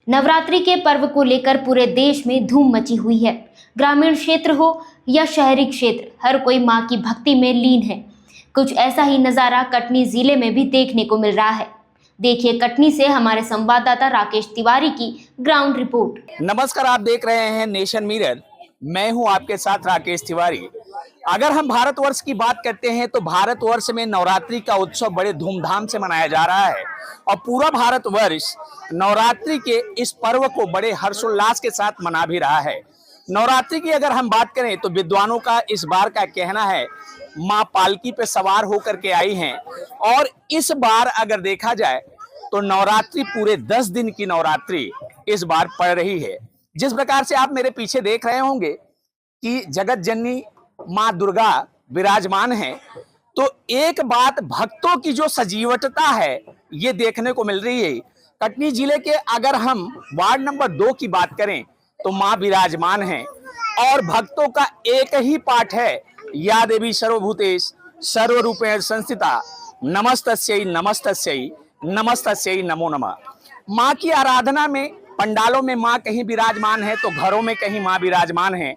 नवरात्रि के पर्व को लेकर पूरे देश में धूम मची हुई है। ग्रामीण क्षेत्र हो या शहरी क्षेत्र, हर कोई मां की भक्ति में लीन है। कुछ ऐसा ही नजारा कटनी जिले में भी देखने को मिल रहा है। देखिए कटनी से हमारे संवाददाता राकेश तिवारी की ग्राउंड रिपोर्ट। नमस्कार, आप देख रहे हैं नेशन मिरर। मैं हूं आपके साथ राकेश तिवारी। अगर हम भारतवर्ष की बात करते हैं तो भारतवर्ष में नवरात्रि का उत्सव बड़े धूमधाम से मनाया जा रहा है और पूरा भारतवर्ष नवरात्रि के इस पर्व को बड़े हर्षोल्लास के साथ मना भी रहा है। नवरात्रि की अगर हम बात करें तो विद्वानों का इस बार का कहना है मां पालकी पे सवार होकर के आई हैं और इस बार अगर देखा जाए तो नवरात्रि पूरे 10 दिन की नवरात्रि इस बार पड़ रही है। जिस प्रकार से आप मेरे पीछे देख रहे होंगे कि जगत जननी मां दुर्गा विराजमान है, तो एक बात भक्तों की जो सजीवटता है ये देखने को मिल रही है। कटनी जिले के अगर हम वार्ड नंबर 2 की बात करें तो मां विराजमान है और भक्तों का एक ही पाठ है, या देवी सर्वभूतेश सर्वरूपेण संस्थिता नमस्तस्यै नमस्तस्यै नमस्तस्यै नमो नमः। मां की आराधना में पंडालों में मां कहीं विराजमान है तो घरों में कहीं मां विराजमान है।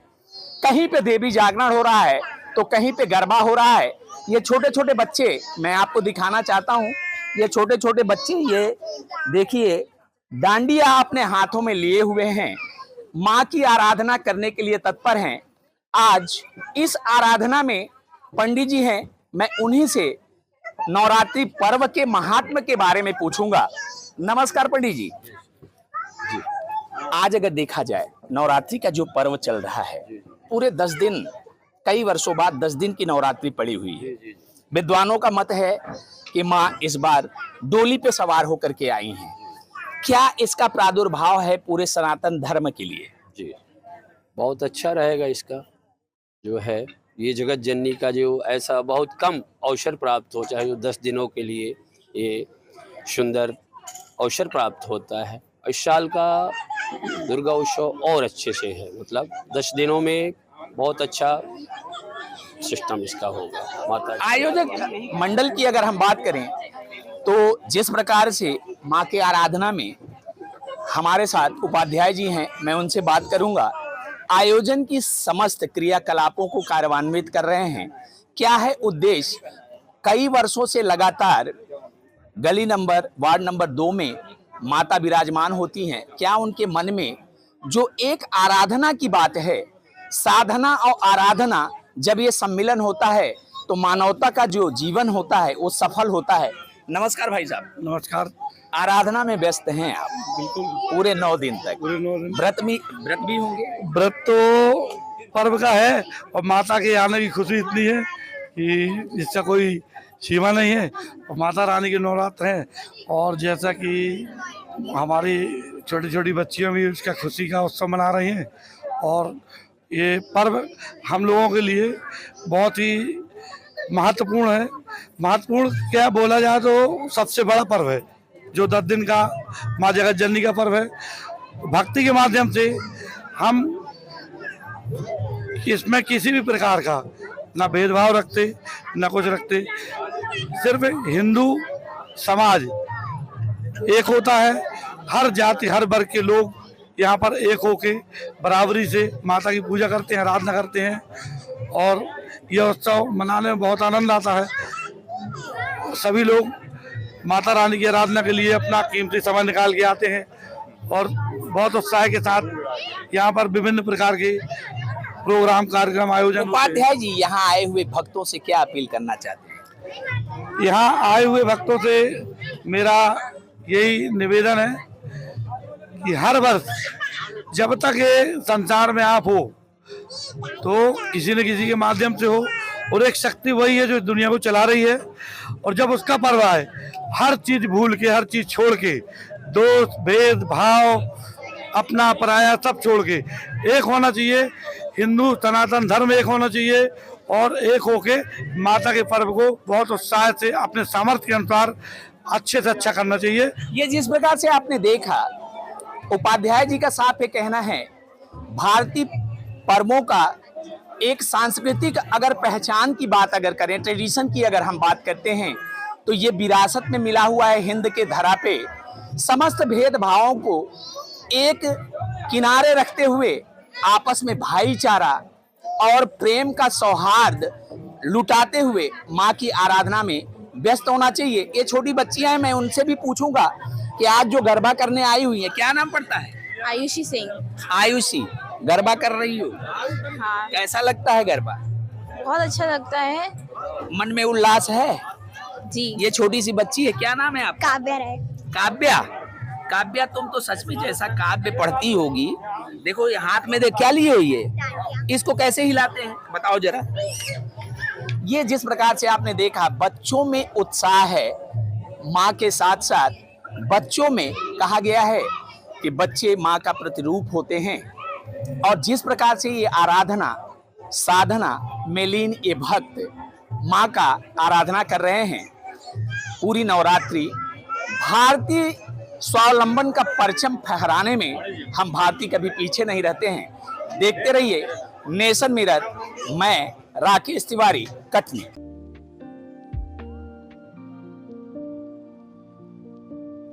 कहीं पे देवी जागरण हो रहा है तो कहीं पे गरबा हो रहा है। ये छोटे छोटे बच्चे मैं आपको दिखाना चाहता हूँ। ये छोटे छोटे बच्चे, ये देखिए डांडिया अपने हाथों में लिए हुए हैं, मां की आराधना करने के लिए तत्पर हैं। आज इस आराधना में पंडित जी हैं, मैं उन्हीं से नवरात्रि पर्व के महात्म्य के बारे में पूछूंगा। नमस्कार पंडित जी। आज अगर देखा जाए नवरात्रि का जो पर्व चल रहा है, पूरे 10 दिन, कई वर्षों बाद 10 दिन की नवरात्रि पड़ी हुई है। विद्वानों का मत है कि मां इस बार डोली पे सवार होकर के आई हैं। क्या इसका प्रादुर्भाव है पूरे सनातन धर्म के लिए? जी, बहुत अच्छा रहेगा। इसका जो है ये जगत जननी का जो ऐसा बहुत कम अवसर प्राप्त हो, चाहे जो 10 दिनों के लिए ये सुंदर अवसर प्राप्त होता है। इस साल का दुर्गा उत्सव और अच्छे से है, मतलब 10 दिनों में बहुत अच्छा सिस्टम इसका होगा। माता आयोजक मंडल की अगर हम बात करें तो जिस प्रकार से मां के आराधना में हमारे साथ उपाध्याय जी हैं, मैं उनसे बात करूंगा। आयोजन की समस्त क्रियाकलापों को कार्यान्वित कर रहे हैं। क्या है उद्देश्य? कई वर्षों से लगातार गली नंबर वार्ड नंबर 2 में माता विराजमान होती हैं। क्या उनके मन में जो एक आराधना की बात है, साधना और आराधना जब ये सम्मिलन होता है तो मानवता का जो जीवन होता है वो सफल होता है। नमस्कार भाई साहब। नमस्कार। आराधना में व्यस्त हैं आप? बिल्कुल, पूरे 9 दिन तक? पूरे 9 दिन। व्रत भी होंगे? व्रत तो पर्व का है और माता के आने की खुशी इतनी है कि इसका कोई सीमा नहीं है। और माता रानी के नवरात्र हैं और जैसा कि हमारी छोटी छोटी बच्चियां भी उसका खुशी का उत्सव मना रही हैं और ये पर्व हम लोगों के लिए बहुत ही महत्वपूर्ण है। महत्वपूर्ण क्या बोला जाए तो सबसे बड़ा पर्व है जो 10 दिन का माँ जगत जननी का पर्व है। भक्ति के माध्यम से हम इसमें किसी भी प्रकार का ना भेदभाव रखते ना कुछ रखते, सिर्फ हिंदू समाज एक होता है। हर जाति हर वर्ग के लोग यहाँ पर एक होके बराबरी से माता की पूजा करते हैं, आराधना करते हैं और यह उत्सव मनाने में बहुत आनंद आता है। सभी लोग माता रानी की आराधना के लिए अपना कीमती समय निकाल के आते हैं और बहुत उत्साह के साथ यहाँ पर विभिन्न प्रकार के प्रोग्राम कार्यक्रम आयोजन। उपाध्याय जी, यहाँ आए हुए भक्तों से क्या अपील करना चाहते हैं? यहाँ आए हुए भक्तों से मेरा यही निवेदन है कि हर वर्ष जब तक ये संसार में आप हो तो किसी न किसी के माध्यम से हो, और एक शक्ति वही है जो दुनिया को चला रही है। और जब उसका पर्व आए, हर चीज भूल के, हर चीज छोड़ के, दोस्त भेद भाव अपना पराया सब छोड़ के एक होना चाहिए। हिंदू सनातन धर्म एक होना चाहिए और एक होके माता के पर्व को बहुत उत्साह से अपने सामर्थ्य के अनुसार अच्छे से अच्छा करना चाहिए। ये जिस प्रकार से आपने देखा, उपाध्याय जी का साफ ये कहना है, भारतीय पर्वों का एक सांस्कृतिक अगर पहचान की बात अगर करें, ट्रेडिशन की अगर हम बात करते हैं तो ये विरासत में मिला हुआ है। हिंद के धरा पे समस्त भेदभावों को एक किनारे रखते हुए आपस में भाईचारा और प्रेम का सौहार्द लुटाते हुए माँ की आराधना में व्यस्त होना चाहिए। ये छोटी बच्चियां हैं, मैं उनसे भी पूछूंगा कि आज जो गरबा करने आई हुई है, क्या नाम पड़ता है? आयुषी सिंह। आयुषी, गरबा कर रही हो, हाँ, कैसा लगता है गरबा? बहुत अच्छा लगता है मन में उल्लास है? जी। ये छोटी सी बच्ची है, क्या नाम है आपका? काव्या राय। काव्या, काव्या तुम तो सच में जैसा काव्य पढ़ती होगी। देखो ये हाथ में देख क्या लिए हुई है, इसको कैसे हिलाते हैं बताओ जरा। ये जिस प्रकार से आपने देखा, बच्चों में उत्साह है, माँ के साथ साथ बच्चों में कहा गया है कि बच्चे माँ का प्रतिरूप होते हैं। और जिस प्रकार से ये आराधना साधना में लीन ये भक्त माँ का आराधना कर रहे हैं पूरी नवरात्रि, भारतीय स्वावलंबन का परचम फहराने में हम भारतीय कभी पीछे नहीं रहते हैं। देखते रहिए नेशन मिरर, मैं राकेश तिवारी, कटनी।